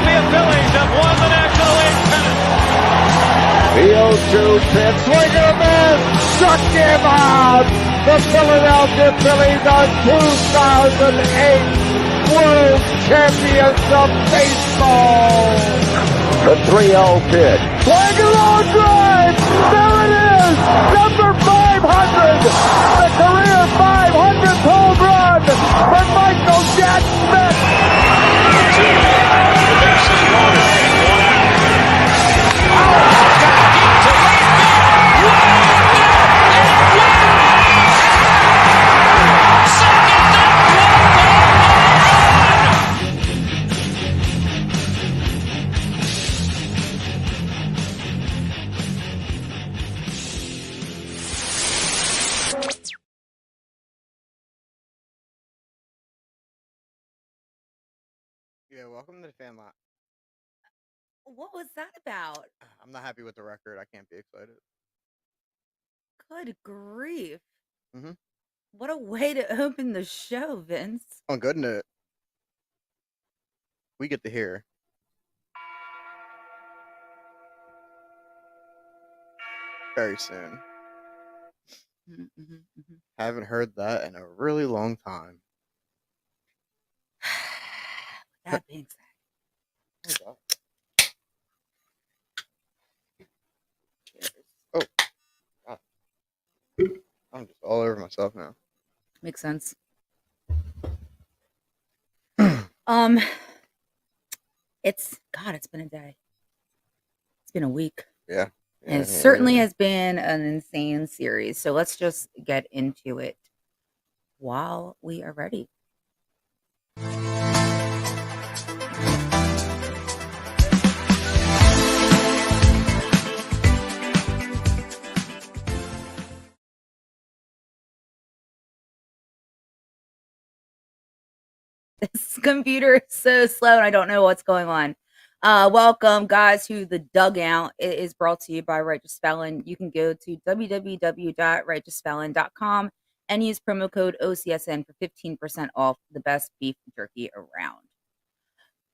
Philadelphia Phillies have won the National League pennant. The 0-2 pitch, swing and a miss, struck him out. The Philadelphia Phillies are 2008 World Champions of Baseball. The 3-0 pitch, swing and long drive. There it is, number 500, the career 500th home run for Michael Jack Smith. Yeah, welcome to the fan lot. What was that about? I'm not happy with the record. I can't be excited. Good grief. Mhm. What a way to open the show, Vince. Oh, goodness. We get to hear. Very soon. Haven't heard that in a really long time. That being said. Oh, God. I'm just all over myself now. Makes sense. It's been a day. It's been a week. Yeah. And it certainly has been an insane series. So let's just get into it while we are ready. This computer is so slow and I don't know what's going on. Welcome, guys, to The Dugout. It is brought to you by Righteous Felon. You can go to www.righteousfelon.com and use promo code OCSN for 15% off the best beef jerky around.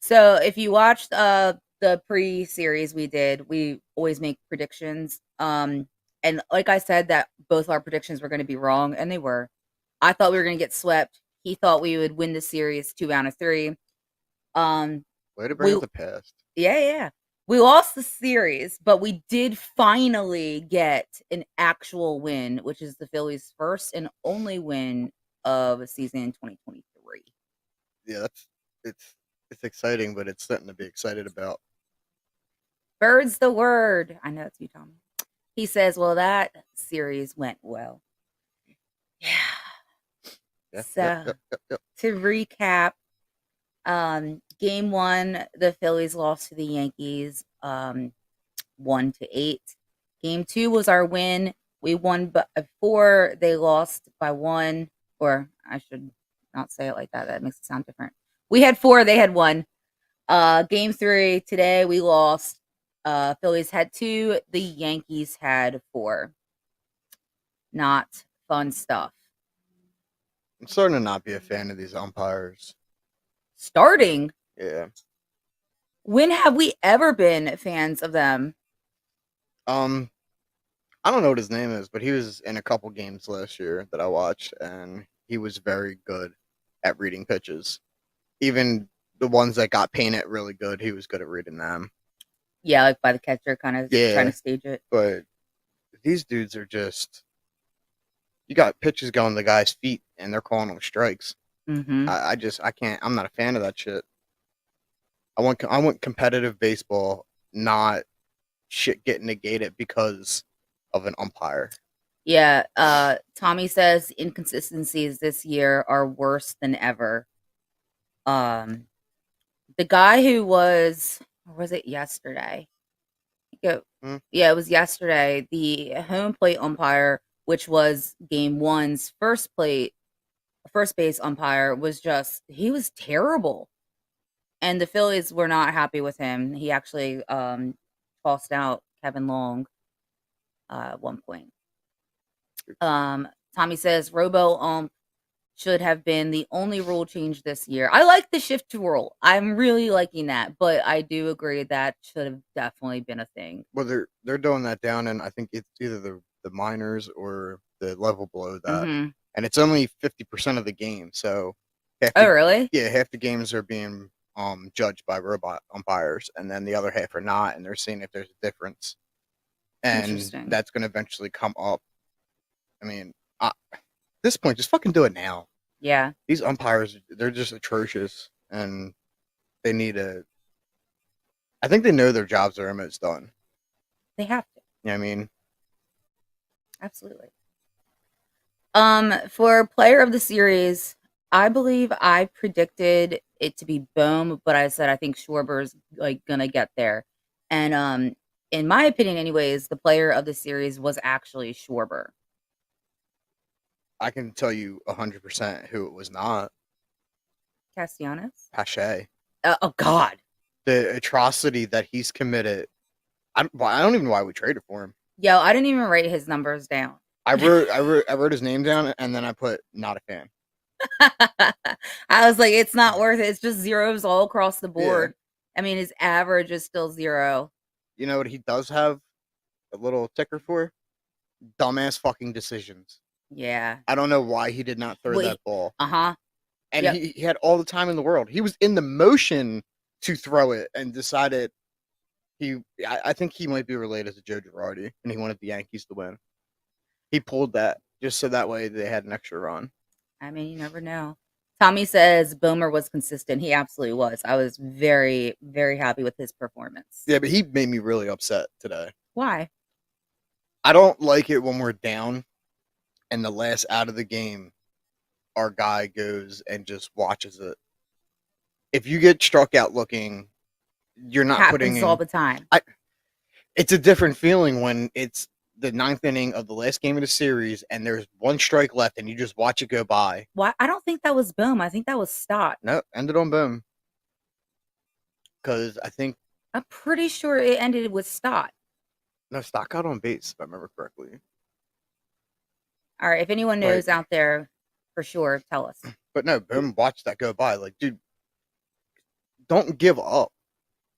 So if you watched the pre-series we did, we always make predictions. And like I said, that both our predictions were going to be wrong, and they were. I thought we were going to get swept. He thought we would win the series 2 out of 3. Way to bring up the past. Yeah. We lost the series, but we did finally get an actual win, which is the Phillies' first and only win of a season in 2023. Yeah, it's exciting, but it's something to be excited about. Bird's the word. I know it's you, Tommy. He says, well, that series went well. Yeah. So, to recap, game 1, the Phillies lost to the Yankees 1-8. Game 2 was our win. We won by 4. They lost by 1. Or I should not say it like that. That makes it sound different. We had 4. They had 1. Game 3 today, we lost. Phillies had 2. The Yankees had 4. Not fun stuff. I'm starting to not be a fan of these umpires. Starting? Yeah. When have we ever been fans of them? I don't know what his name is, but he was in a couple games last year that I watched, and he was very good at reading pitches. Even the ones that got painted really good, he was good at reading them. Yeah, like by the catcher, kind of trying to stage it. But these dudes are just... You got pitches going to the guy's feet, and they're calling them strikes. Mm-hmm. I can't. I'm not a fan of that shit. I want competitive baseball, not shit getting negated because of an umpire. Yeah. Tommy says inconsistencies this year are worse than ever. The guy who was, or was it yesterday? Yeah, it was yesterday. The home plate umpire, which was game 1's first base umpire, he was terrible. And the Phillies were not happy with him. He actually tossed out Kevin Long at one point. Tommy says robo ump should have been the only rule change this year. I like the shift to rule. I'm really liking that, but I do agree that should have definitely been a thing. Well, they're doing that down, and I think it's either the minors or the level below that, and it's only 50% of the game. So, really? Yeah, half the games are being judged by robot umpires, and then the other half are not, and they're seeing if there's a difference, and that's going to eventually come up. I mean, at this point, just fucking do it now. Yeah. These umpires, they're just atrocious, and they need a. I think they know their jobs are almost done. They have to. Yeah, I mean, absolutely. For player of the series, I believe I predicted it to be Bohm, but I said I think Schwarber's like gonna get there. And in my opinion, anyways, the player of the series was actually Schwarber. I can tell you 100% who it was not. Castellanos? Pache. Oh God. The atrocity that he's committed. I don't even know why we traded for him. Yo, I didn't even write his numbers down. I wrote his name down, and then I put not a fan. I was like, it's not worth it. It's just zeros all across the board. Yeah. I mean, his average is still 0. You know what he does have a little ticker for? Dumbass fucking decisions. Yeah. I don't know why he did not throw that ball. Uh-huh. And he had all the time in the world. He was in the motion to throw it and decided I think he might be related to Joe Girardi, and he wanted the Yankees to win. He pulled that just so that way they had an extra run. I mean, you never know. Tommy says Boomer was consistent. He absolutely was. I was very, very happy with his performance. Yeah, but he made me really upset today. Why? I don't like it when we're down and the last out of the game, our guy goes and just watches it. If you get struck out looking, you're not putting in... all the time. It's a different feeling when it's the 9th inning of the last game of the series and there's one strike left and you just watch it go by. Why? I don't think that was Boom. I think that was Stott. No, ended on Boom. Because I'm pretty sure it ended with Stott. No, Stott got on base, if I remember correctly. All right, if anyone knows out there, for sure, tell us. But no, Boom watched that go by. Like, dude, don't give up.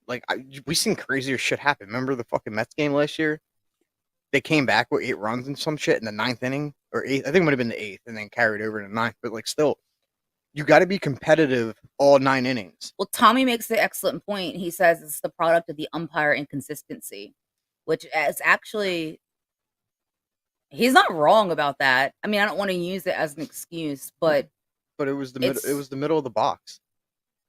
Like, we seen crazier shit happen. Remember the fucking Mets game last year? They came back with 8 runs and some shit in the 9th inning, or 8th. I think it might have been the 8th, and then carried over in the 9th. But like, still, you got to be competitive all 9 innings. Well, Tommy makes an excellent point. He says it's the product of the umpire inconsistency, which is actually, he's not wrong about that. I mean, I don't want to use it as an excuse, but it was the middle of the box.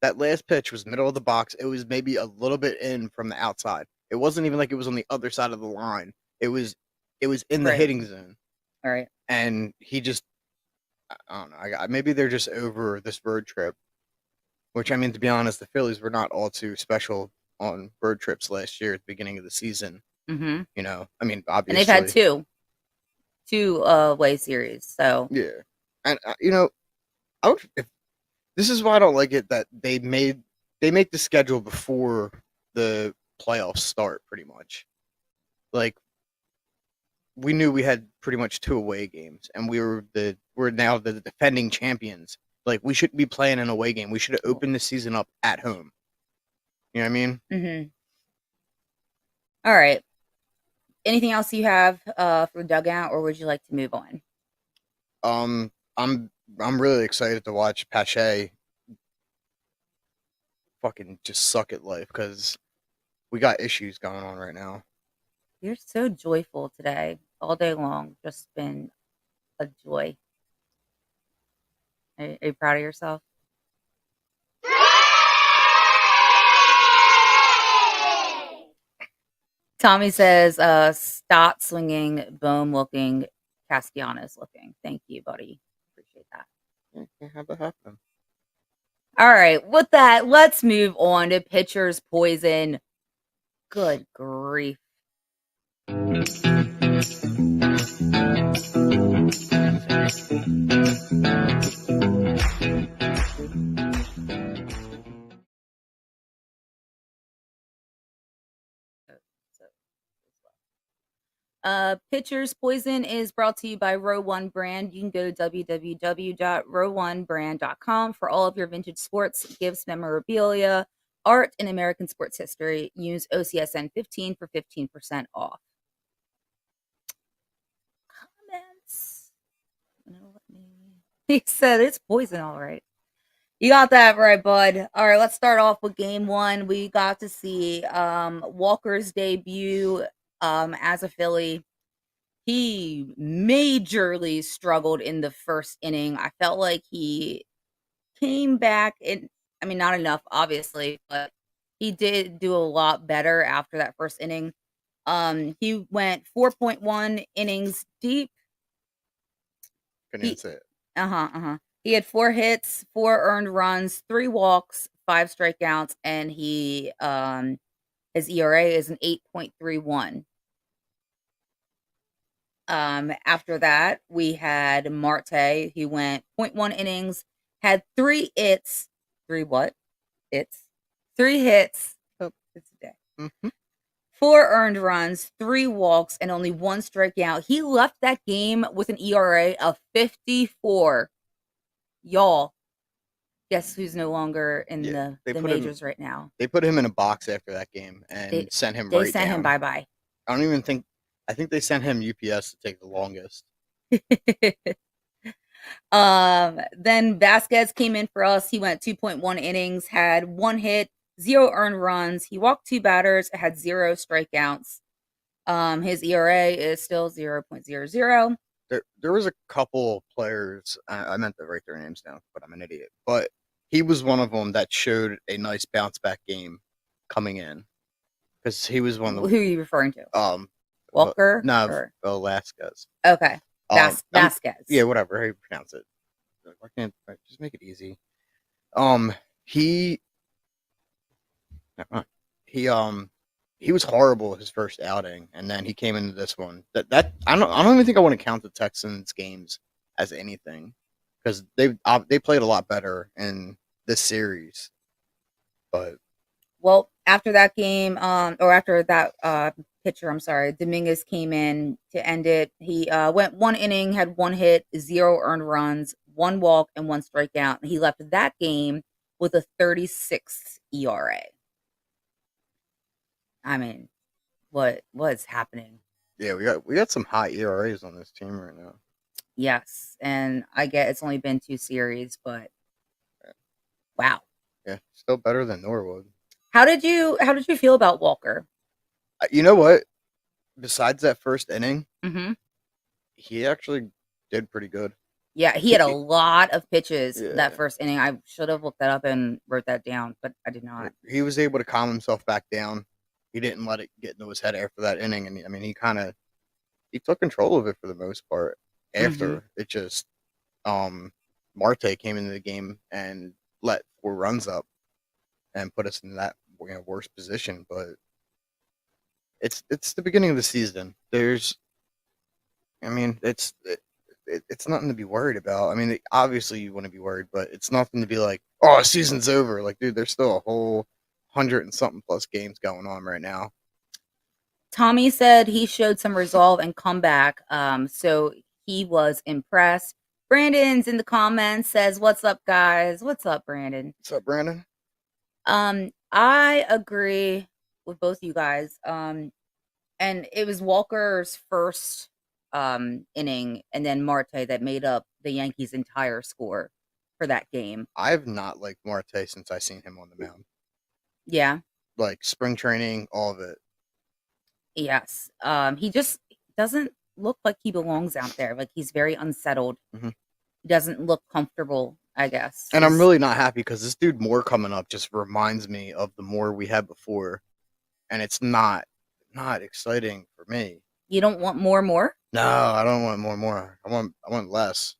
That last pitch was middle of the box. It was maybe a little bit in from the outside. It wasn't even like it was on the other side of the line. It was in the hitting zone. All right. And he just, I don't know. Maybe they're just over this road trip. Which, I mean, to be honest, the Phillies were not all too special on road trips last year at the beginning of the season. Mm-hmm. You know, I mean, obviously. And they've had two away series. So yeah, and you know, this is why I don't like it that they make the schedule before the playoffs start. Pretty much, like, we knew we had pretty much 2 away games, and we're now the defending champions. Like, we shouldn't be playing an away game. We should have opened the season up at home. You know what I mean? Mm-hmm. All right. Anything else you have for Dugout, or would you like to move on? I'm really excited to watch Pache fucking just suck at life, because we got issues going on right now. You're so joyful today, all day long. Just been a joy. Are you proud of yourself? Tommy says, Stott swinging, Bohm looking, Castellanos looking. Thank you, buddy. Appreciate that. Yeah, can't have that happen. All right, with that, let's move on to pitcher's poison. Good grief. Pitcher's Poison is brought to you by Row One Brand. You can go to www.row1brand.com for all of your vintage sports, gifts, memorabilia, art, and American sports history. Use OCSN 15 for 15% off. Comments. No, he said it's poison, all right. You got that right, bud. All right, let's start off with game one. We got to see Walker's debut as a Philly. He majorly struggled in the first inning. I felt like he came back not enough, obviously, but he did do a lot better after that first inning. He went 4.1 innings deep. Couldn't even say it. He had 4 hits, 4 earned runs, 3 walks, 5 strikeouts, and his ERA is an 8.31. After that, we had Marte. He went 0.1 innings, had 3 hits. 3 what? Hits. 3 hits. Oh, it's a day. 4 earned runs, 3 walks, and only 1 strikeout. He left that game with an ERA of 54. Y'all, guess who's no longer in the majors right now? They put him in a box after that game and sent him right down. They sent him bye-bye. I think they sent him UPS to take the longest. Then Vasquez came in for us. He went 2.1 innings, had 1 hit, 0 earned runs. He walked 2 batters, had 0 strikeouts. His ERA is still 0.00. There was a couple players, I meant to write their names down, but I'm an idiot. But he was one of them that showed a nice bounce back game coming in. Because he was one of the... Who are you referring to? Walker? Vasquez. Okay. Vasquez. Yeah, whatever. How you pronounce it. Why can't I just make it easy? He was horrible his first outing, and then he came into this one. That I don't even think I want to count the Texans games as anything, because they played a lot better in this series. But after that game, or after that pitcher, I'm sorry, Dominguez came in to end it. He went 1 inning, had 1 hit, 0 earned runs, 1 walk, and 1 strikeout. He left that game with a 36 ERA. I mean, what's happening? Yeah, we got some high ERAs on this team right now. Yes, and I get it's only been 2 series, but wow. Yeah, still better than Norwood. How did you feel about Walker? You know what? Besides that first inning, he actually did pretty good. Yeah, he had a lot of pitches that first inning. I should have looked that up and wrote that down, but I did not. He was able to calm himself back down. He didn't let it get into his head after that inning, and I mean, he took control of it for the most part. After it just, Marte came into the game and let 4 runs up and put us in that worse position. But it's the beginning of the season. It's nothing to be worried about. I mean, obviously you want to be worried, but it's nothing to be like, oh, season's over. Like, dude, there's still a whole 100 and something plus games going on right now. Tommy said he showed some resolve and comeback. So he was impressed. Brandon's in the comments, says, "What's up, guys?" What's up, Brandon? What's up, Brandon? I agree with both you guys. And it was Walker's first inning, and then Marte that made up the Yankees' entire score for that game. I've not liked Marte since I seen him on the mound. Yeah. Like spring training, all of it. Yes. He just doesn't look like he belongs out there. Like, he's very unsettled. He doesn't look comfortable, I guess. And I'm really not happy because this dude Moore coming up just reminds me of the Moore we had before. And it's not exciting for me. You don't want more? No, I don't want more. I want less.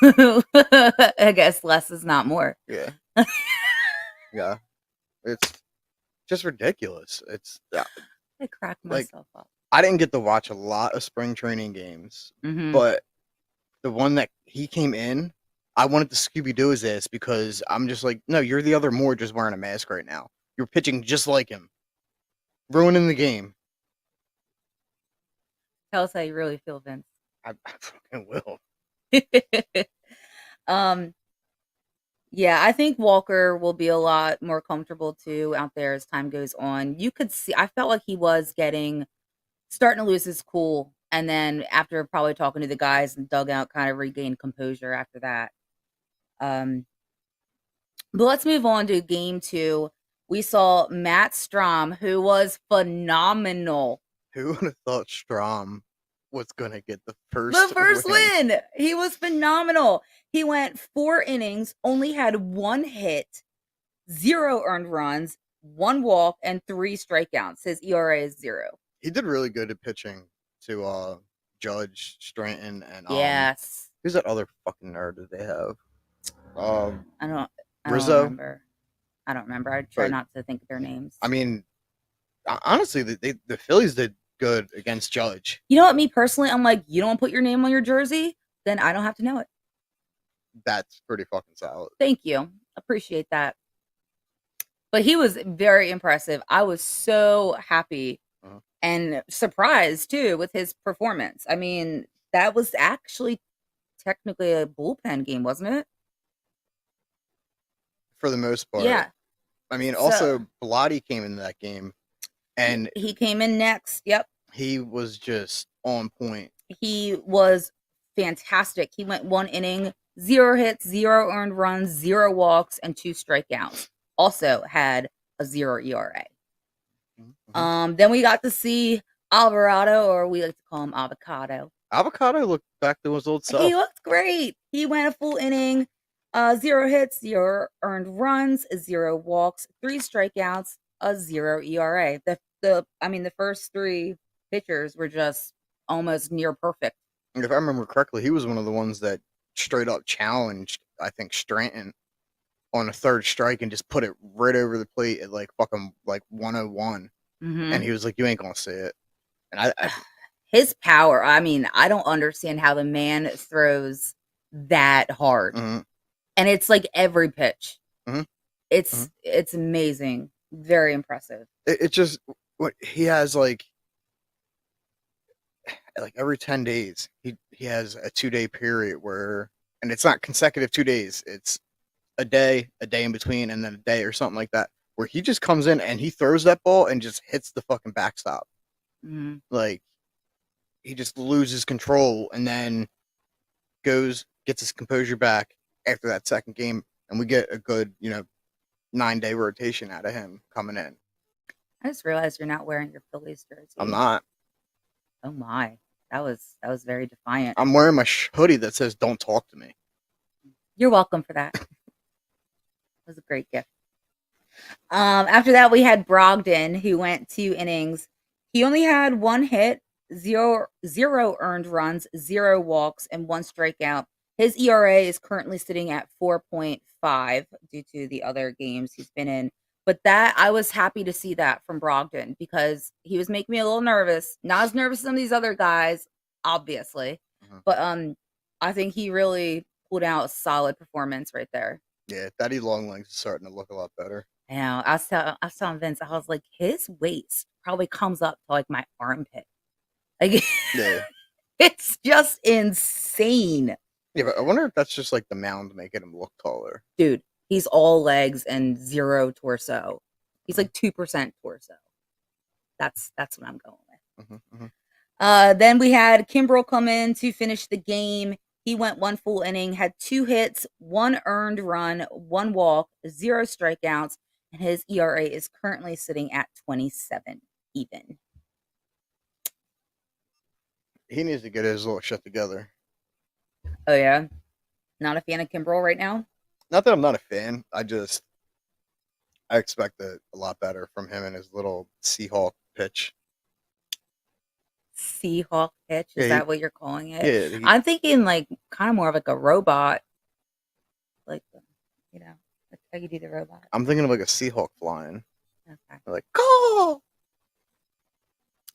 I guess less is not more. Yeah. Yeah. It's just ridiculous. I cracked myself up. I didn't get to watch a lot of spring training games, but the one that he came in, I wanted to Scooby-Doo his ass because I'm just like, no, you're the other Moore just wearing a mask right now. You're pitching just like him. Ruining the game. Tell us how you really feel, Vince. I fucking will. Yeah, I think Walker will be a lot more comfortable too out there as time goes on. You could see, I felt like he was starting to lose his cool. And then after probably talking to the guys in the dugout, kind of regained composure after that. But let's move on to game 2. We saw Matt Strom, who was phenomenal. Who would have thought Strom was going to get the first win? He was phenomenal. He went 4 innings, only had 1 hit, 0 earned runs, 1 walk, and 3 strikeouts. His ERA is 0. He did really good at pitching to Judge, Stanton, and yes. Who's that other fucking nerd that they have? I don't Rizzo? remember. I don't remember. I try not to think of their names. I mean, honestly, the Phillies did good against Judge. You know what? Me personally, I'm like, you don't put your name on your jersey, then I don't have to know it. That's pretty fucking solid. Thank you. Appreciate that. But he was very impressive. I was so happy and surprised too with his performance. I mean, that was actually technically a bullpen game, wasn't it? For the most part. Yeah. I mean, also, Bilotti came into that game. And he came in next. Yep. He was just on point. He was fantastic. He went 1 inning, 0 hits, 0 earned runs, 0 walks, and 2 strikeouts. Also had a 0 ERA. Then we got to see Alvarado, or we like to call him Avocado. Avocado looked back to his old self. He looked great. He went a full inning, 0 hits, 0 earned runs, 0 walks, 3 strikeouts, a 0 ERA. The first 3 pitchers were just almost near perfect. If I remember correctly, he was one of the ones that straight up challenged, I think, Stanton on a 3rd strike and just put it right over the plate at fucking 101. And he was like, "You ain't gonna see it." And I his power. I mean, I don't understand how the man throws that hard, and it's like every pitch. It's amazing, very impressive. It just what he has like every 10 days he has a 2-day period where, and it's not consecutive 2 days, it's a day in between, and then a day or something like that, where he just comes in and he throws that ball and just hits the fucking backstop. Like, he just loses control and then gets his composure back after that second game, and we get a good 9-day rotation out of him coming in. I just realized you're not wearing your Phillies jersey. I'm not. Oh my, that was very defiant. I'm wearing my hoodie that says "Don't talk to me." You're welcome for that. It was a great gift. After that, we had Brogdon, who went 2 innings. He only had 1 hit, 0 earned runs, 0 walks, and 1 strikeout. His ERA is currently sitting at 4.5 due to the other games he's been in. But that, I was happy to see that from Brogdon, because he was making me a little nervous. Not as nervous as some of these other guys, obviously. But I think he really pulled out a solid performance right there. Yeah, Daddy Longlegs is starting to look a lot better. I know. I was telling Vince, I was like, his waist probably comes up to my armpit. Like, yeah. It's just insane. Yeah, but I wonder if that's just the mound making him look taller. Dude, he's all legs and 0 torso. He's 2% torso. That's what I'm going with. Then we had Kimbrel come in to finish the game. He went 1 full inning, had 2 hits, 1 earned run, 1 walk, 0 strikeouts, and his ERA is currently sitting at 27 even. He needs to get his little shit together. Oh, yeah? Not a fan of Kimbrel right now? Not that I'm not a fan. I expect a lot better from him and his little Seahawk pitch. Seahawk pitch? Is that what you're calling it? Yeah. I'm thinking kind of more of a robot. How you do the robot. I'm thinking of a Seahawk flying. Okay. Go!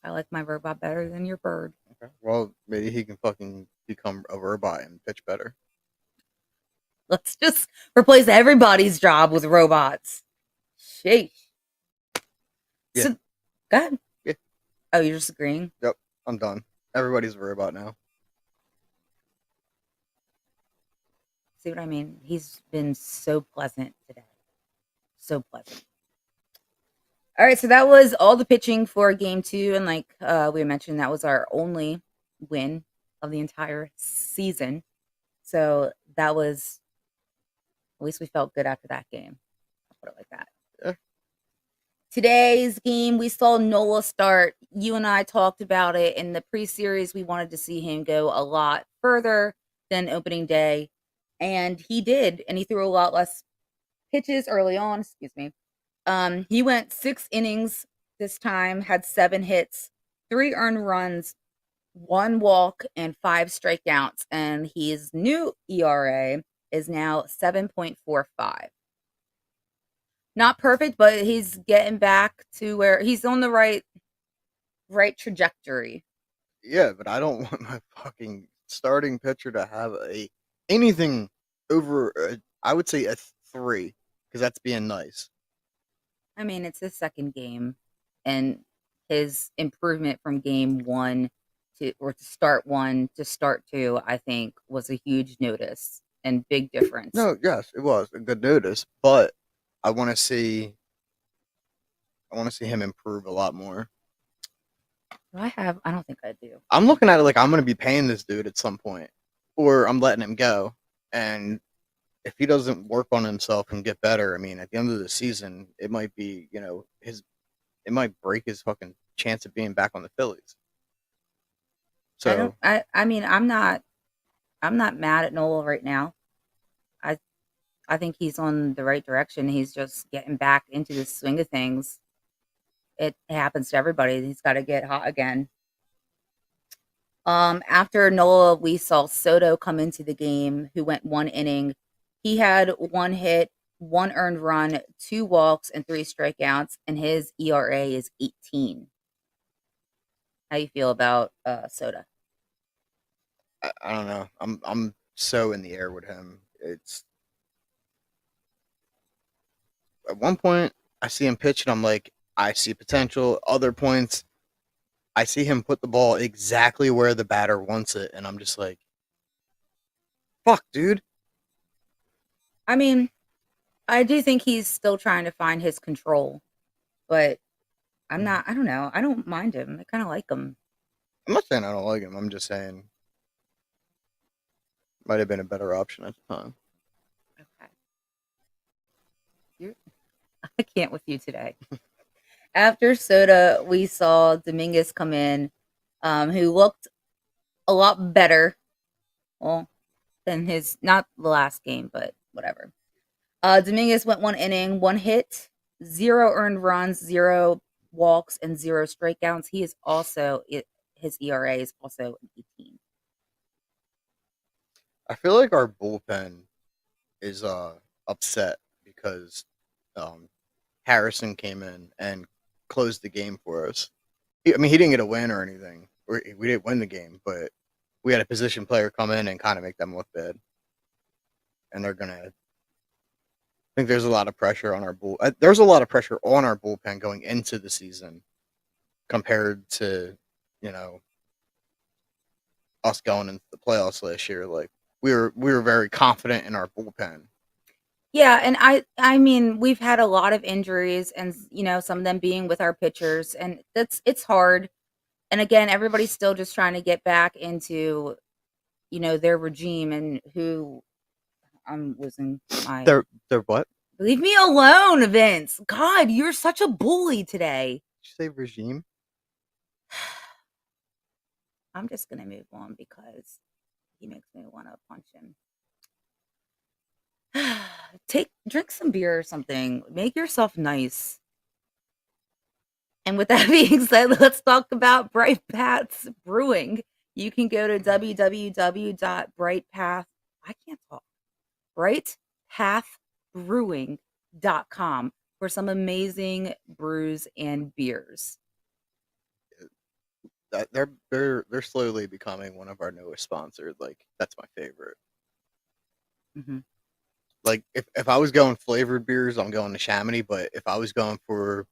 I like my robot better than your bird. Okay. Well, maybe he can fucking become a robot and pitch better. Let's just replace everybody's job with robots. Sheesh. Yeah. So, go ahead. Yeah. Oh, you're just agreeing? Yep. I'm done. everybody's a robot now. See what I mean? He's been so pleasant today. So pleasant. All right, so that was all the pitching for game 2, and like we mentioned, that was our only win of the entire season. So that was, at least we felt good after that game. I'll put it like that. Yeah. Today's game, we saw Nola start. You and I talked about it in the pre-series. We wanted to see him go a lot further than opening day, and he did, and he threw a lot less pitches early on. Excuse me. He went 6 innings this time, had 7 hits, 3 earned runs, 1 walk, and 5 strikeouts, and his new ERA is now 7.45. Not perfect, but he's getting back to where he's on the right trajectory. Yeah, but I don't want my fucking starting pitcher to have anything over. I would say a 3, because that's being nice. I mean, it's his second game, and his improvement from game 1 to start 1 to start 2, I think, was a huge notice and big difference. No, yes, it was a good notice, but I want to see him improve a lot more. I don't think I do. I'm looking at it like I'm going to be paying this dude at some point, or I'm letting him go. And if he doesn't work on himself and get better, I mean, at the end of the season, it might be, it might break his fucking chance of being back on the Phillies. So I mean, I'm not mad at Noel right now. I think he's on the right direction. He's just getting back into the swing of things. It happens to everybody. He's got to get hot again. After Nola, we saw Soto come into the game, who went 1 inning. He had 1 hit, 1 earned run, 2 walks, and 3 strikeouts, and his ERA is 18. How you feel about Soto? I don't know. I'm so in the air with him. It's at one point I see him pitch and I'm like, I see potential. Other points I see him put the ball exactly where the batter wants it, and I'm just like, fuck, dude. I mean, I do think he's still trying to find his control, but I don't know. I don't mind him. I kind of like him. I'm not saying I don't like him. I'm just saying might have been a better option at the time. Okay. I can't with you today. After Soda, we saw Dominguez come in, who looked a lot better. Well, than his, not the last game, but whatever. Dominguez went 1 inning, 1 hit, 0 earned runs, 0 walks, and 0 strikeouts. He is also, his ERA is also 18. I feel like our bullpen is upset because Harrison came in and closed the game for us. I mean, he didn't get a win or anything. We didn't win the game, but we had a position player come in and kind of make them look bad. And they're gonna. I think there's a lot of pressure on our there's a lot of pressure on our bullpen going into the season, compared to, us going into the playoffs last year. Like we were very confident in our bullpen. Yeah, and I mean, we've had a lot of injuries, and some of them being with our pitchers, and it's hard. And again, everybody's still just trying to get back into, their regime, and who I'm losing my. They're what? Leave me alone, Vince. God, you're such a bully today. Did you say regime? I'm just gonna move on because he makes me want to punch him. Drink some beer or something. Make yourself nice. And with that being said, let's talk about Bright Paths Brewing. You can go to www.brightpath. I can't talk. brightpathbrewing.com for some amazing brews and beers. They're slowly becoming one of our newest sponsors. Like, that's my favorite. Mm-hmm. Like, if I was going flavored beers, I'm going to Chamonix. But if I was going for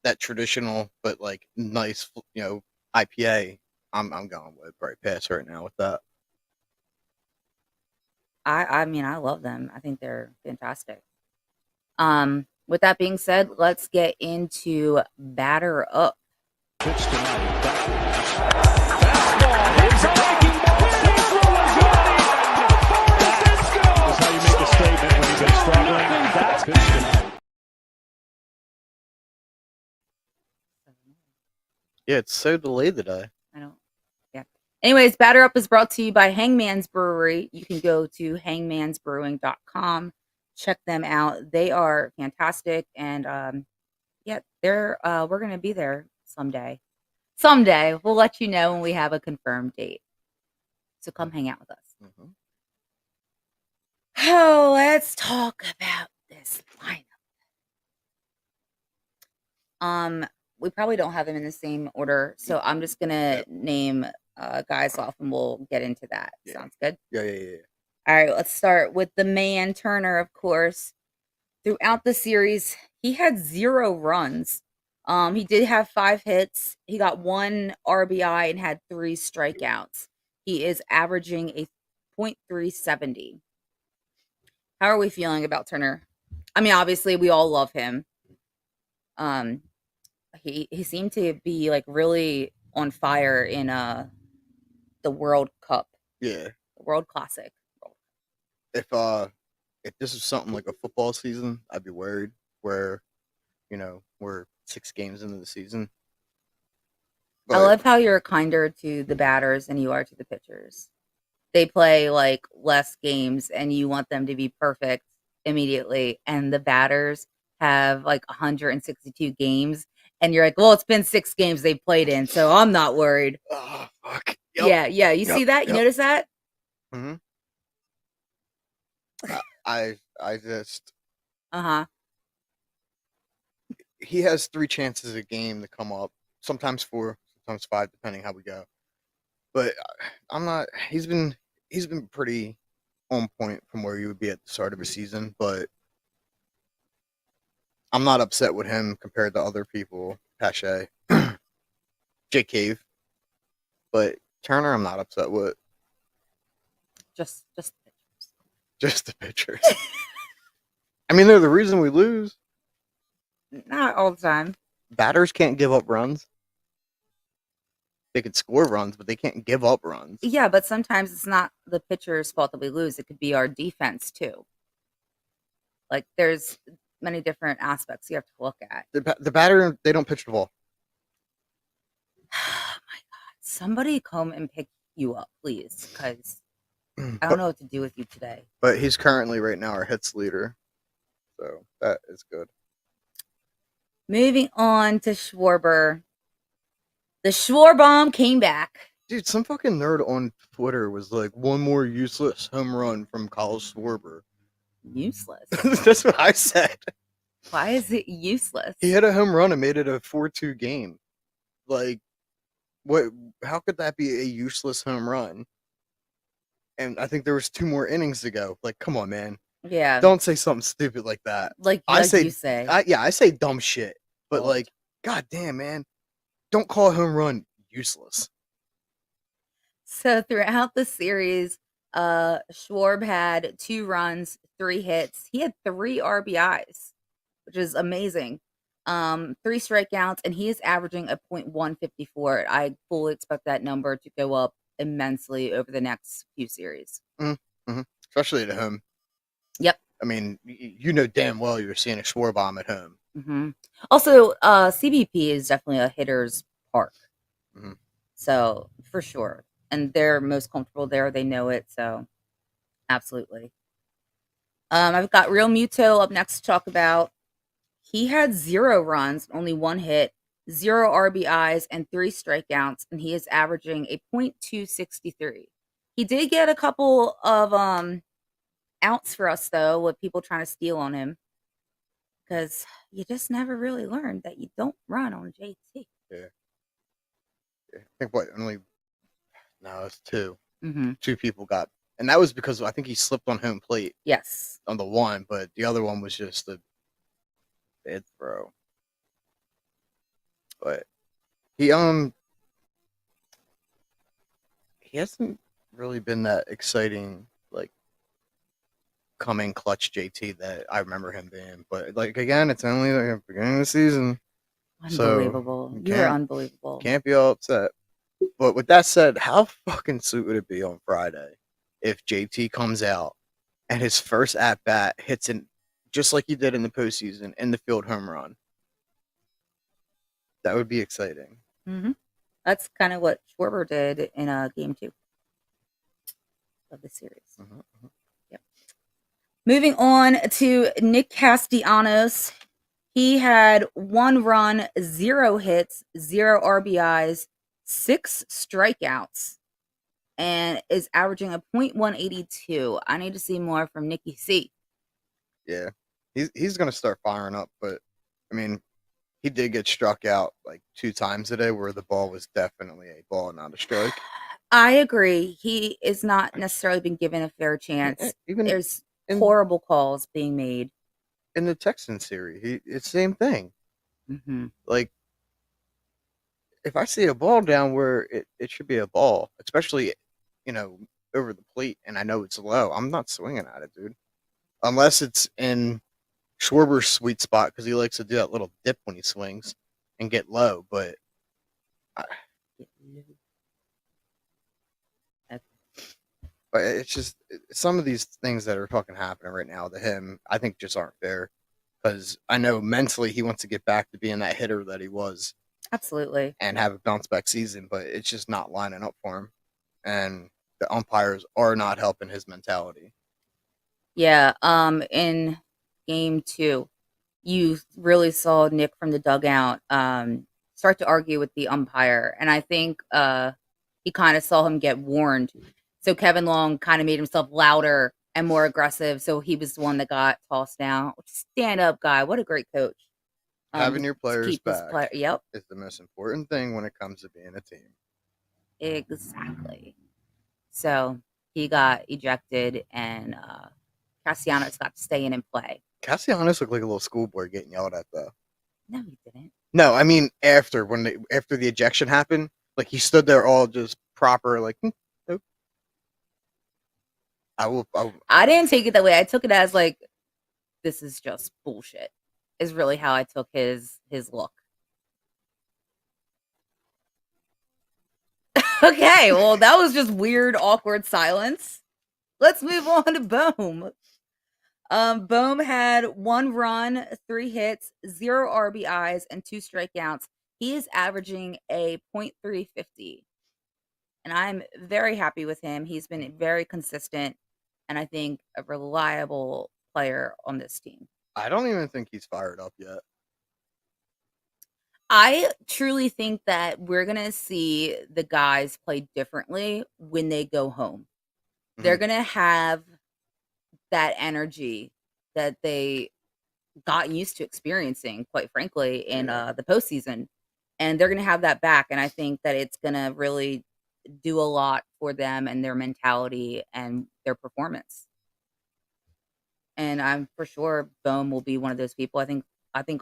that traditional but like nice, IPA, I'm going with Bright Pass right now with that. I mean, I love them. I think they're fantastic. With that being said, let's get into Batter Up. Pitch tonight. Fastball. Hits a breaking ball. He throws one. That's how you make a statement when you've been struggling. That's pitch tonight. Yeah, it's so delayed today. I don't. Yeah. Anyways, Batter Up is brought to you by Hangman's Brewery. You can go to hangmansbrewing.com. Check them out. They are fantastic, and yeah, they're we're gonna be there someday. Someday we'll let you know when we have a confirmed date. So come hang out with us. Mm-hmm. Oh, let's talk about this lineup. We probably don't have them in the same order, so I'm just gonna name guys off, and we'll get into that. Yeah. Sounds good? Yeah. All right, let's start with the man Turner, of course. Throughout the series, he had 0 runs. He did have 5 hits. He got 1 RBI and had 3 strikeouts. He is averaging a .370. How are we feeling about Turner? I mean, obviously, we all love him. He seemed to be like really on fire in the World Cup, Yeah. the World Classic. If this is something like a football season, I'd be worried. Where, we're 6 games into the season. I love how you're kinder to the batters than you are to the pitchers. They play like less games, and you want them to be perfect immediately. And the batters have like 162 games, and you're like, well, it's been 6 games they played in, so I'm not worried. Oh, fuck. Yep. Yeah. You see that? You notice that? Mm-hmm. I just he has 3 chances a game to come up. Sometimes 4, sometimes 5, depending how we go. But I'm not. He's been pretty on point from where you would be at the start of a season. But I'm not upset with him compared to other people. Pache, Jake Cave, but Turner, I'm not upset with. Just the pitchers. Just the pitchers. I mean, they're the reason we lose. Not all the time. Batters can't give up runs. They can score runs, but they can't give up runs. Yeah, but sometimes it's not the pitcher's fault that we lose. It could be our defense too. Like there's many different aspects you have to look at. The batter, they don't pitch the ball. Oh my God. Somebody come and pick you up, please, because I don't know what to do with you today. But he's currently right now our hits leader. So that is good. Moving on to Schwarber. The Schwarbomb came back. Dude, some fucking nerd on Twitter was like, 1 more useless home run from Kyle Schwarber. Useless? That's what I said. Why is it useless? He hit a home run and made it a 4-2 game. Like, what? How could that be a useless home run? And I think there was 2 more innings to go. Like, come on, man. Yeah. Don't say something stupid like that. Like I say, you say. I say dumb shit. But like, god damn, man. Don't call a home run useless. So throughout the series, Schwarb had 2 runs, 3 hits. He had 3 RBIs, which is amazing. 3 strikeouts, and he is averaging a .154. I fully expect that number to go up immensely over the next few series. Mm-hmm. Especially at home. Yep. I mean, you know damn well you're seeing a Schwarbomb at home. Mm-hmm. Also, CBP is definitely a hitter's park. Mm-hmm. So, for sure. And they're most comfortable there. They know it. So, absolutely. I've got Real Muto up next to talk about. He had 0 runs, only 1 hit, 0 RBIs, and 3 strikeouts, and he is averaging a .263. He did get a couple of outs for us, though, with people trying to steal on him. Because you just never really learned that you don't run on JT. Yeah. I think it's 2. Mm-hmm. 2 people got, and that was because I think he slipped on home plate. Yes. On the one, but the other one was just a bad throw. But he he hasn't really been that exciting, like coming clutch JT that I remember him being. But like again, it's only like the beginning of the season, so Unbelievable. you You were unbelievable. can't be all upset. But with that said, how fucking sweet would it be on Friday if JT comes out and his first at bat hits in just like he did in the postseason in the field home run? That would be exciting. Hmm. That's kind of what Schwarber did in game 2 of the series. Mhm. Yep. Moving on to Nick Castellanos. He had 1 run, 0 hits, 0 RBIs, 6 strikeouts, and is averaging a .182. I need to see more from Nicky C. Yeah, he's gonna start firing up. But I mean, he did get struck out like 2 times today, where the ball was definitely a ball, not a strike. I agree. He is not necessarily been given a fair chance. Even There's in horrible calls being made. in the Texans series, it's the same thing. Hmm. Like if I see a ball down where it should be a ball, especially over the plate, and I know it's low, I'm not swinging at it, dude. Unless it's in Schwarber's sweet spot because he likes to do that little dip when he swings and get low. But I, but it's just some of these things that are fucking happening right now to him, I think just aren't fair. Because I know mentally he wants to get back to being that hitter that he was Absolutely. and have a bounce back season, but it's just not lining up for him. And the umpires are not helping his mentality. Yeah. In game 2, you really saw Nick from the dugout start to argue with the umpire, and I think he kind of saw him get warned. So Kevin Long kind of made himself louder and more aggressive. So he was the one that got tossed down. Stand up, guy. What a great coach. Having your To players keep his back player. Yep, is the most important thing when it comes to being a team. exactly. So he got ejected, and Castellanos got to stay in and play. Castellanos looked like a little schoolboy getting yelled at, though. No, he didn't. No, I mean after the ejection happened, like he stood there all just proper, like nope. I didn't take it that way. I took it as like, this is just bullshit. Is really how I took his look. Okay, well, that was just weird, awkward silence. Let's move on to Bohm. Bohm had 1 run, 3 hits, 0 RBIs, and 2 strikeouts. He is averaging a .350, and I'm very happy with him. He's been very consistent, and I think a reliable player on this team. I don't even think he's fired up yet. I truly think that we're gonna see the guys play differently when they go home. They're Mhm. gonna have that energy that they got used to experiencing, quite frankly, in the postseason, and they're gonna have that back. And I think that it's gonna really do a lot for them and their mentality and their performance. And I'm for sure Bohm will be one of those people. I think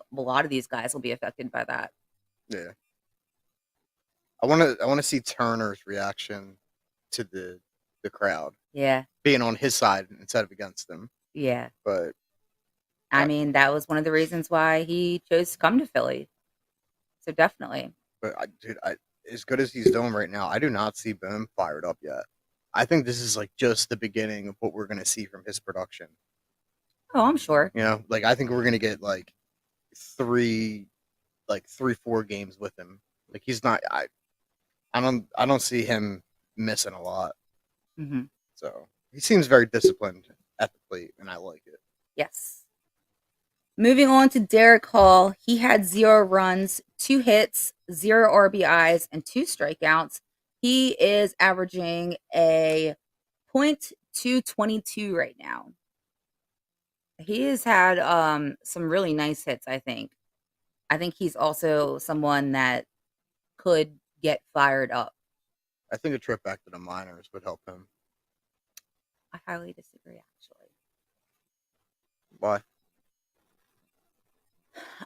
a lot of these guys will be affected by that. Yeah, I want to see Turner's reaction to the crowd Yeah, being on his side instead of against them. yeah. But I mean, that was one of the reasons why he chose to come to Philly. So definitely. dude, as good as he's doing right now, I do not see Boom fired up yet. I think this is like just the beginning of what we're gonna see from his production. Oh, I'm sure. Like I think we're gonna get like three, 4 games with him. Like he's not. I don't see him missing a lot. Hmm. So he seems very disciplined at the plate, and I like it. Yes. Moving on to Derek Hall. He had 0 runs, 2 hits, 0 RBIs, and 2 strikeouts. He is averaging a .222 right now. He has had some really nice hits, I think. I think he's also someone that could get fired up. I think a trip back to the minors would help him. I highly disagree, actually. Why?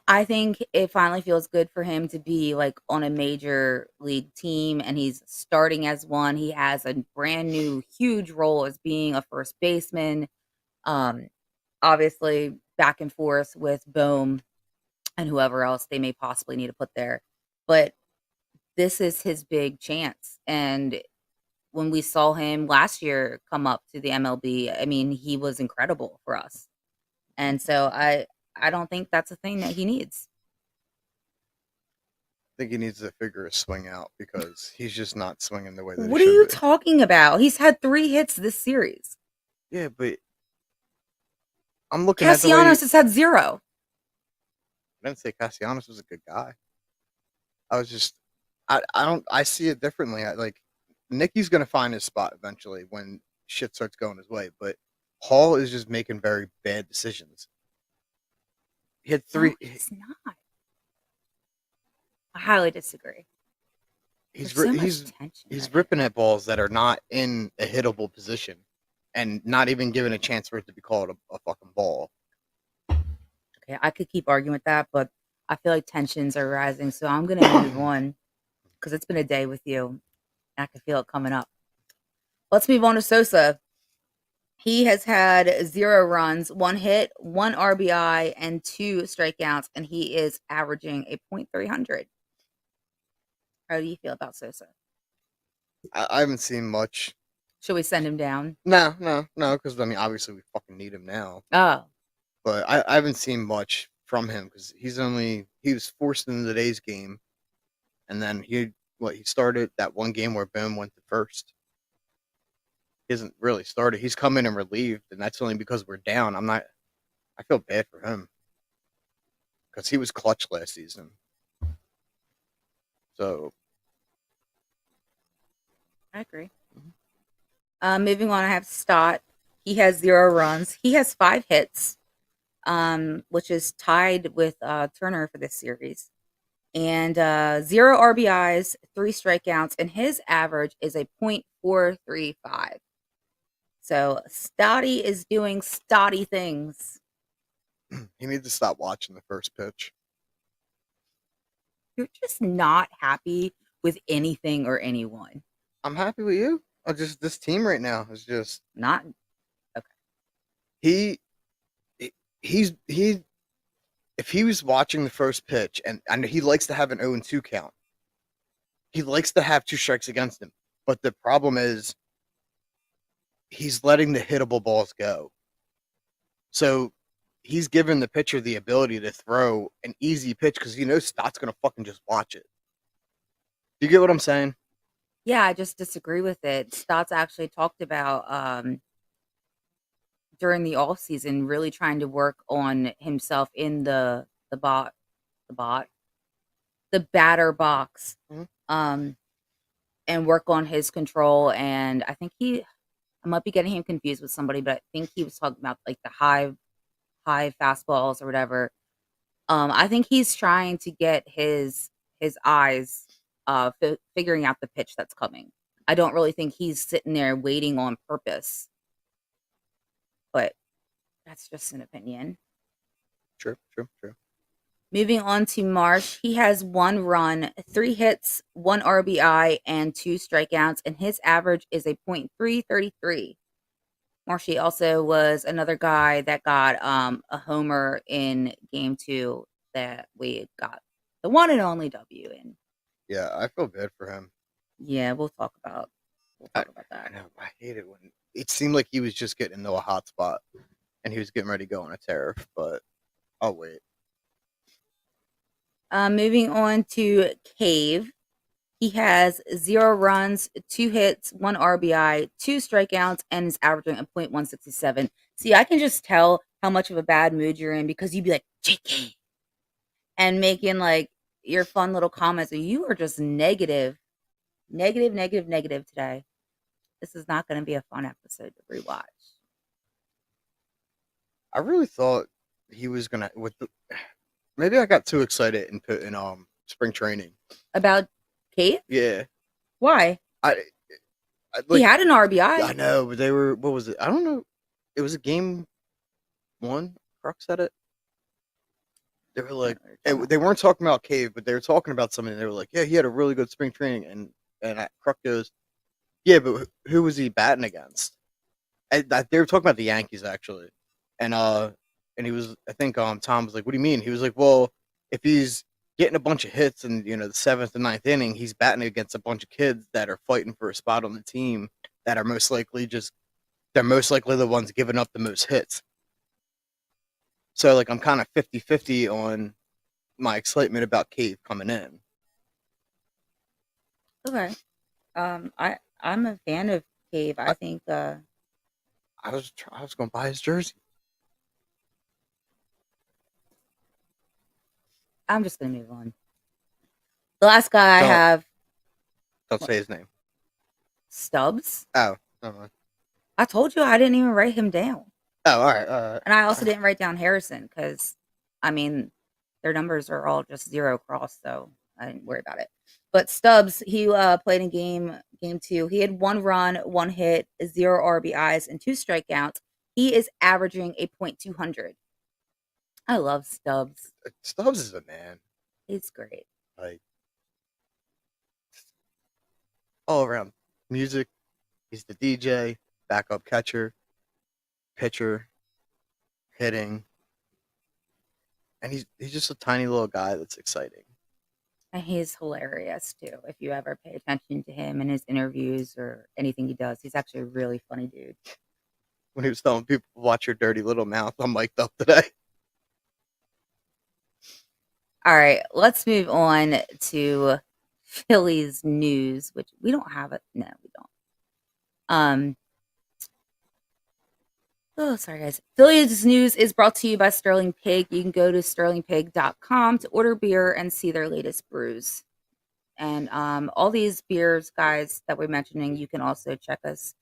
I think it finally feels good for him to be like on a major league team and he's starting as one. He has a brand new huge role as being a first baseman. Um, Obviously back and forth with Bohm and whoever else they may possibly need to put there. But this is his big chance. And when we saw him last year come up to the MLB, I mean, he was incredible for us. And so I don't think that's a thing that he needs. I think he needs to figure his swing out because he's just not swinging the way that he What are should you be. talking about? He's had 3 hits this series. Yeah, but I'm looking at the way. Castellanos has had 0. I didn't say Castellanos was a good guy. I was just, I see it differently. Like, Nicky's gonna find his spot eventually when shit starts going his way, but Hall is just making very bad decisions. He had 3. No, he's not. I highly disagree. He's There's so much he's tension he's right ripping at balls that are not in a hittable position, and not even given a chance for it to be called a fucking ball. Okay, I could keep arguing with that, but I feel like tensions are rising, so I'm gonna move on because it's been a day with you. And I can feel it coming up. Let's move on to Sosa. He has had 0 runs, 1 hit, 1 RBI, and 2 strikeouts, and he is averaging a .300. How do you feel about Sosa? I haven't seen much. Should we send him down? No, because I mean, obviously we fucking need him now. Oh, But I haven't seen much from him because he was forced into today's game, and then he started that one game where Boone went to first. He hasn't really started. He's come in and relieved, and that's only because we're down. I feel bad for him because he was clutch last season. So I agree. Moving on, I have Stott. He has 0 runs. He has 5 hits, which is tied with Turner for this series. And 0 RBIs, 3 strikeouts, and his average is a .435. So Stotty is doing Stotty things. he needs to stop watching the first pitch. You're just not happy with anything or anyone. I'm happy with you. This team right now is just Not he he's if he was watching the first pitch, and he likes to have an 0-2 count. He likes to have 2 strikes against him. But the problem is he's letting the hittable balls go. So he's given the pitcher the ability to throw an easy pitch because he knows Stott's going to fucking just watch it. Do you get what I'm saying? Yeah, I just disagree with it. Stotts actually talked about during the off season really trying to work on himself in the batter box. Mhm. And work on his control. And I think I might be getting him confused with somebody, but I think he was talking about like the high fastballs or whatever. I think he's trying to get his eyes figuring out the pitch that's coming. I don't really think he's sitting there waiting on purpose, but that's just an opinion. True. Moving on to Marsh, he has 1 run, 3 hits, 1 RBI, and 2 strikeouts, and his average is a .333. Marshy also was another guy that got a homer in game 2 that we got the one and only W in. Yeah, I feel bad for him. Yeah, we'll talk about I that. know. I hate it when it seemed like he was just getting into a hot spot and he was getting ready to go on a tear, but I'll wait. Moving on to Cave. He has 0 runs, 2 hits, 1 RBI, 2 strikeouts, and is averaging a .167. See, I can just tell how much of a bad mood you're in because you'd be like, JK, and making like your fun little comments. And you are just negative today. This is not going to be a fun episode to rewatch. I really thought he was gonna maybe I got too excited and put in spring training. About Cave? Yeah. Why? I He had an RBI. I know, but they were, what was it? I don't know. It was a game 1. Crux said it. They were I like, don't know what you're talking they about. weren't talking about Cave, but they were talking about something. They were like, yeah, he had a really good spring training, and Kruk goes, yeah, but who was he batting against? They were talking about the Yankees actually, and he was, I think Tom was like, what do you mean? He was like, well, if he's getting a bunch of hits in the seventh and ninth inning, he's batting against a bunch of kids that are fighting for a spot on the team that are most likely they're most likely the ones giving up the most hits. So like I'm kind of 50-50 on my excitement about Cave coming in. Okay. I'm a fan of Cave. I I, think I was going to buy his jersey. I'm just gonna move on. The last guy I Don't have don't what, say his name. Stubbs. Oh, never mind. I told you I didn't even write him down. Oh, all right, all right. And I also didn't write down Harrison because, I mean, their numbers are all just zero cross, so I didn't worry about it. But Stubbs, he played in game two. He had 1 run, 1 hit, 0 RBIs, and 2 strikeouts. He is averaging a .200. I love Stubbs. Stubbs is a man. He's great. Like all around music. He's the DJ, backup catcher, pitcher, hitting, and he's just a tiny little guy that's exciting. And he's hilarious too. If you ever pay attention to him in his interviews or anything he does, he's actually a really funny dude. When he was telling people, "Watch your dirty little mouth," I'm mic'd up today. All right, let's move on to Phillies news, which we don't have it. No, we don't. Oh, sorry guys. Phillies news is brought to you by Sterling Pig. You can go to sterlingpig.com to order beer and see their latest brews. And all these beers, guys, that we're mentioning, you can also check us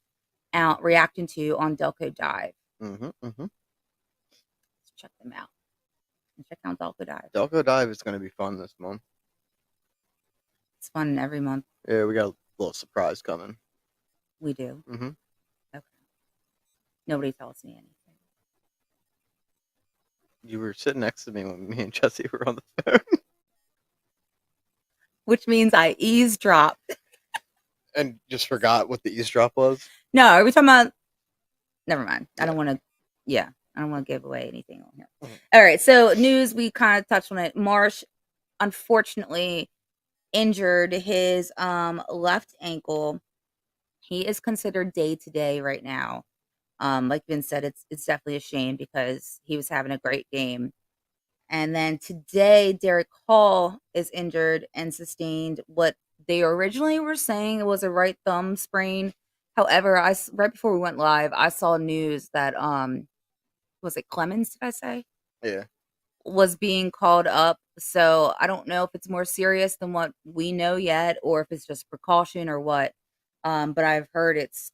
out reacting to on Delco Dive. Mm-hmm. Check them out. And check out Delco Dive. Delco Dive is going to be fun this month. It's fun every month. Yeah, we got a little surprise coming. We do. Mm-hmm. Okay. Nobody tells me anything. You were sitting next to me when me and Jesse were on the phone. Which means I eavesdropped. And just forgot what the eavesdrop was. No, are we talking about? Never mind. Yeah. I don't want to. Yeah, I don't want to give away anything on here. Mm-hmm. All right. So news, we kind of touched on it. Marsh, unfortunately, injured his left ankle. He is considered day to day right now. Like Vince said, it's definitely a shame because he was having a great game. And then today, Derek Hall is injured and sustained what they originally were saying was a right thumb sprain. However, right before we went live, I saw news that was it Clemens? Did I say? Yeah. Was being called up. So I don't know if it's more serious than what we know yet, or if it's just precaution or what. But I've heard it's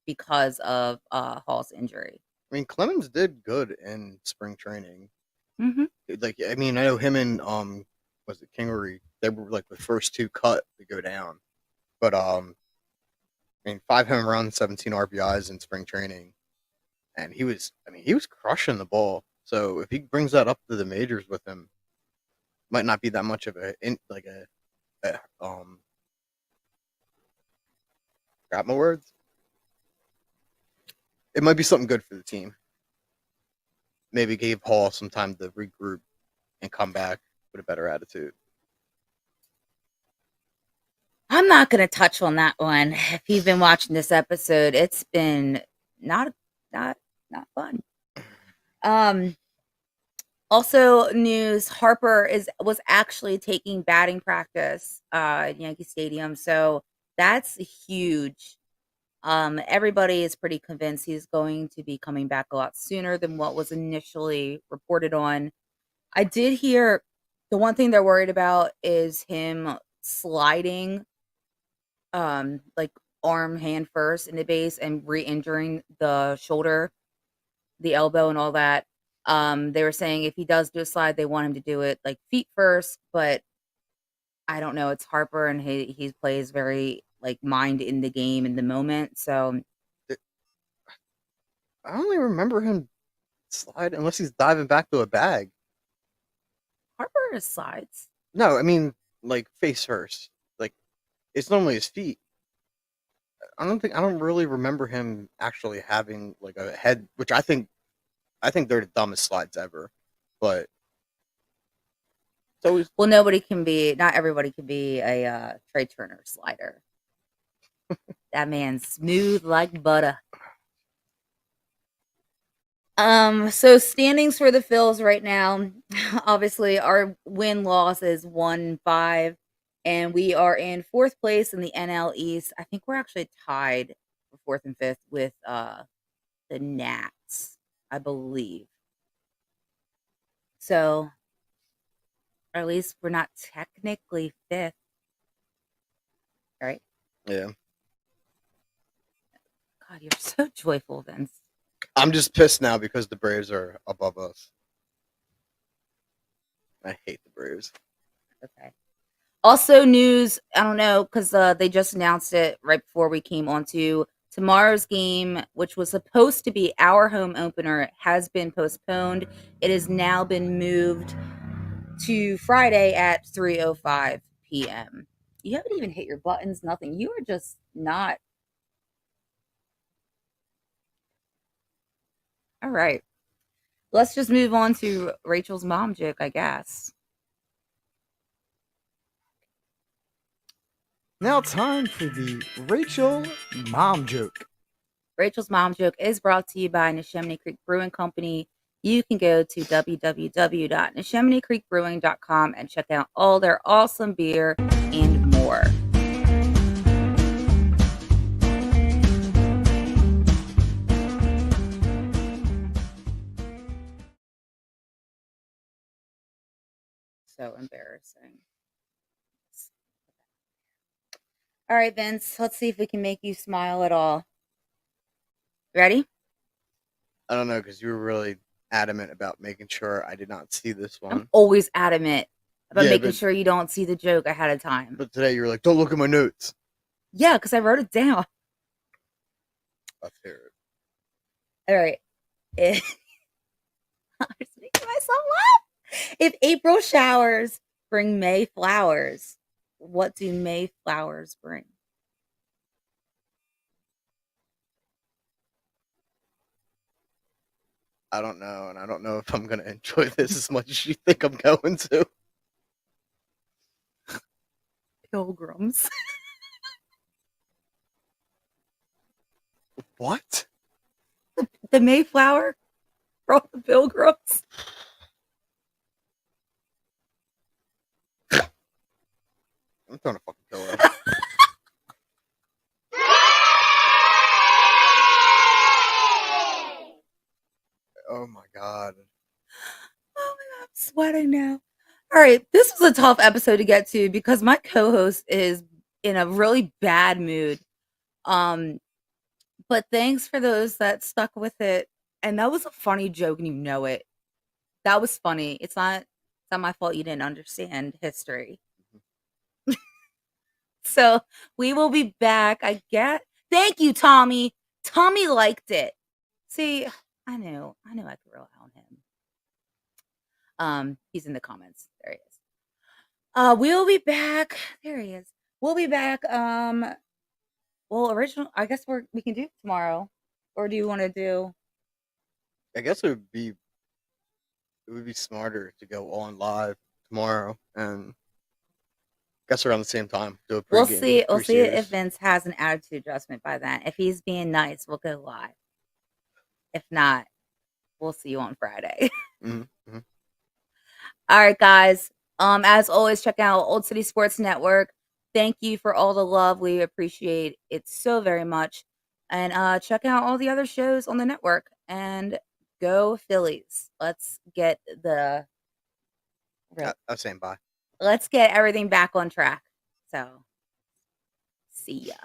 because of Hall's injury. I mean, Clemens did good in spring training. Mm-hmm. Like, I mean, I know him and was it Kingery? They were like the first two cut to go down. But I mean, 5 home runs, 17 RBIs in spring training, and he was crushing the ball. So if he brings that up to the majors with him, might not be that much of a got my words. It might be something good for the team. Maybe gave Hall some time to regroup and come back with a better attitude. I'm not going to touch on that one. If you've been watching this episode, it's been not fun. Also news, Harper was actually taking batting practice at Yankee Stadium. So that's huge. Everybody is pretty convinced he's going to be coming back a lot sooner than what was initially reported on. I did hear the one thing they're worried about is him sliding like arm hand first in the base and re-injuring the shoulder, the elbow and all that. They were saying if he does do a slide, they want him to do it like feet first, but I don't know. It's Harper and he plays very like mind in the game in the moment. So I only remember him slide unless he's diving back to a bag. Harper is slides. No, I mean like face first. Like it's normally his feet. I don't really remember him actually having like a head, which I think they're the dumbest slides ever. But it's always Well, not everybody can be a Trey Turner slider. That man's smooth like butter. So standings for the Phils right now. Obviously, our win-loss is 1-5, and we are in 4th place in the NL East. I think we're actually tied for 4th and 5th with the Nats, I believe. So, or at least we're not technically 5th, right? yeah. God, you're so joyful, Vince. I'm just pissed now because the Braves are above us. I hate the Braves. Okay. Also, news, I don't know, because they just announced it right before we came on to tomorrow's game, which was supposed to be our home opener, has been postponed. It has now been moved to Friday at 3:05 p.m. You haven't even hit your buttons, nothing. You are just not. All right. Let's just move on to Rachel's mom joke, I guess. Now time for the Rachel mom joke. Rachel's mom joke is brought to you by Neshaminy Creek Brewing Company. You can go to www.neshamineycreekbrewing.com and check out all their awesome beer and more. So embarrassing. All right, Vince, let's see if we can make you smile at all. Ready? I don't know because you were really adamant about making sure I did not see this one. I'm always adamant about Yeah, making but- sure you don't see the joke ahead of time. But today you were like, "Don't look at my notes." Yeah, because I wrote it down. Let's hear it. All right. I'm just making myself laugh. If April showers bring May flowers, what do May flowers bring? I don't know, and I don't know if I'm gonna enjoy this as much as you think I'm going to. Pilgrims. What? The Mayflower brought the pilgrims. I'm throwing a fucking pillow. Oh my god. Oh my god, I'm sweating now. All right, this was a tough episode to get to because my co-host is in a really bad mood. But thanks for those that stuck with it. And that was a funny joke, and you know it. That was funny. It's not my fault you didn't understand history. So we will be back, I guess. Thank you, Tommy. Tommy liked it. See, I knew I could rely on him. He's in the comments. There he is. We'll be back. There he is. We'll be back. Well, I guess we can do tomorrow. Or do you want to do? I guess it would be smarter to go on live tomorrow and guess around the same time. Do a We'll pregame, see. We'll see pre-series. if Vince has an attitude adjustment by then. If he's being nice, we'll go live. If not, we'll see you on Friday. Mm-hmm. All right, guys. As always, check out Old City Sports Network. Thank you for all the love. We appreciate it so very much. And check out all the other shows on the network. And go Phillies. Let's get I'm saying bye. let's get everything back on track. So, see ya.